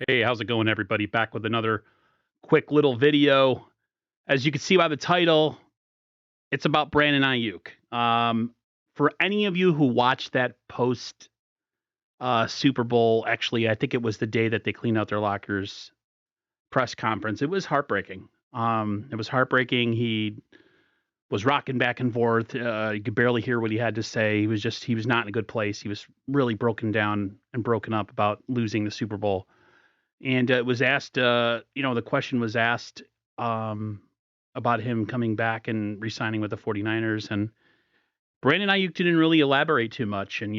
Hey, how's it going, everybody? Back with another quick little video. As you can see by the title, it's about Brandon Aiyuk. For any of you who watched that post Super Bowl, actually, I think it was the day that they cleaned out their lockers press conference. It was heartbreaking. It was heartbreaking. He was rocking back and forth. You could barely hear what he had to say. He was not in a good place. He was really broken down and broken up about losing the Super Bowl. And it was asked, the question was asked about him coming back and re-signing with the 49ers. And Brandon Ayuk didn't really elaborate too much. And,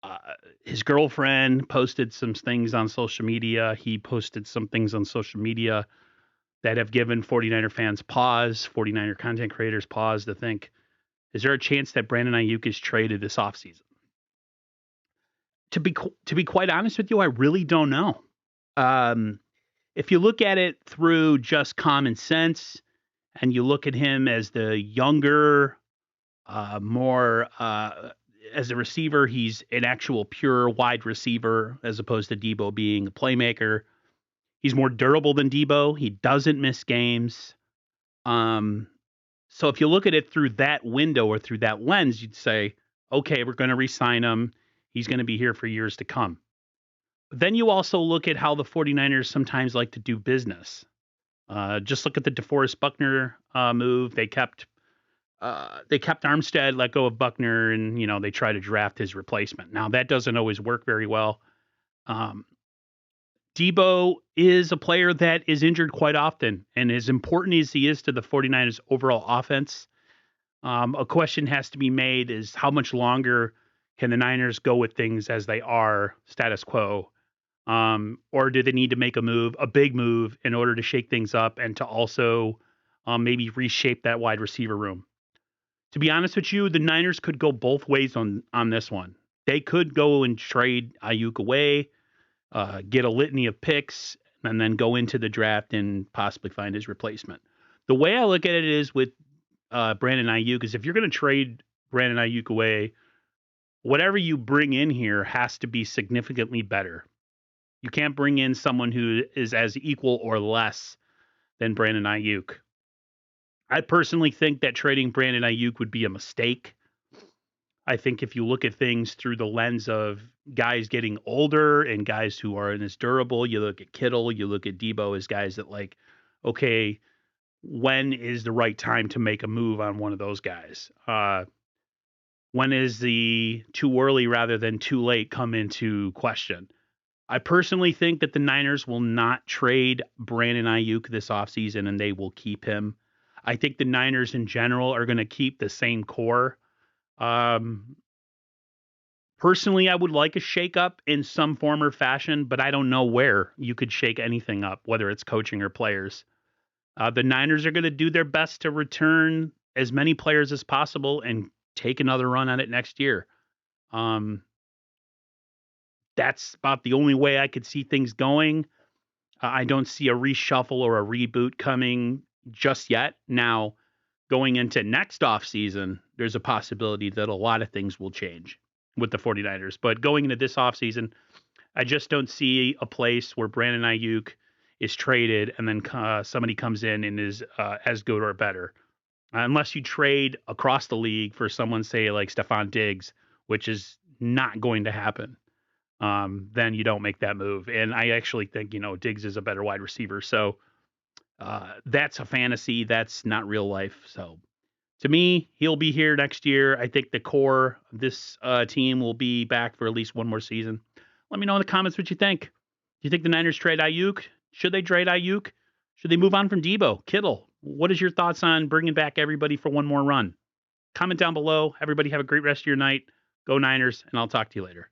uh, his girlfriend posted some things on social media. He posted some things on social media that have given 49er fans pause, 49er content creators pause to think, is there a chance that Brandon Ayuk is traded this offseason? To be quite honest with you, I really don't know. Um, if you look at it through just common sense and you look at him as the younger, more as a receiver, he's an actual pure wide receiver as opposed to Debo being a playmaker. He's more durable than Debo. He doesn't miss games. Um, so if you look at it through that window or through that lens, you'd say, okay, we're going to re-sign him. He's going to be here for years to come. But then you also look at how the 49ers sometimes like to do business. Just look at the DeForest Buckner move. They kept Armstead, let go of Buckner, and they try to draft his replacement. Now that doesn't always work very well. Um, Debo is a player that is injured quite often, and as important as he is to the 49ers overall offense, a question has to be made: is how much longer can the Niners go with things as they are, status quo? Or do they need to make a big move in order to shake things up and to also maybe reshape that wide receiver room? To be honest with you, the Niners could go both ways on this one. They could go and trade Aiyuk away, get a litany of picks, and then go into the draft and possibly find his replacement. The way I look at it is with Brandon Aiyuk is if you're going to trade Brandon Aiyuk away, whatever you bring in here has to be significantly better. You can't bring in someone who is as equal or less than Brandon Aiyuk. I personally think that trading Brandon Aiyuk would be a mistake. I think if you look at things through the lens of guys getting older and guys who aren't as durable, you look at Kittle, you look at Debo as guys that okay, when is the right time to make a move on one of those guys? When is the too early rather than too late come into question? I personally think that the Niners will not trade Brandon Aiyuk this offseason and they will keep him. I think the Niners in general are going to keep the same core. Um, Personally, I would like a shakeup in some form or fashion, but I don't know where you could shake anything up, whether it's coaching or players. The Niners are going to do their best to return as many players as possible and take another run at it next year. Um, that's about the only way I could see things going. I don't see a reshuffle or a reboot coming just yet. Now, going into next offseason, there's a possibility that a lot of things will change with the 49ers. But going into this offseason, I just don't see a place where Brandon Aiyuk is traded and then somebody comes in and is as good or better. Unless you trade across the league for someone, say, like Stephon Diggs, which is not going to happen, then you don't make that move. And I actually think, Diggs is a better wide receiver. So that's a fantasy. That's not real life. So to me, he'll be here next year. I think the core of this team will be back for at least one more season. Let me know in the comments what you think. Do you think the Niners trade Aiyuk? Should they trade Aiyuk? Should they move on from Debo, Kittle? What is your thoughts on bringing back everybody for one more run? Comment down below. Everybody have a great rest of your night. Go Niners, and I'll talk to you later.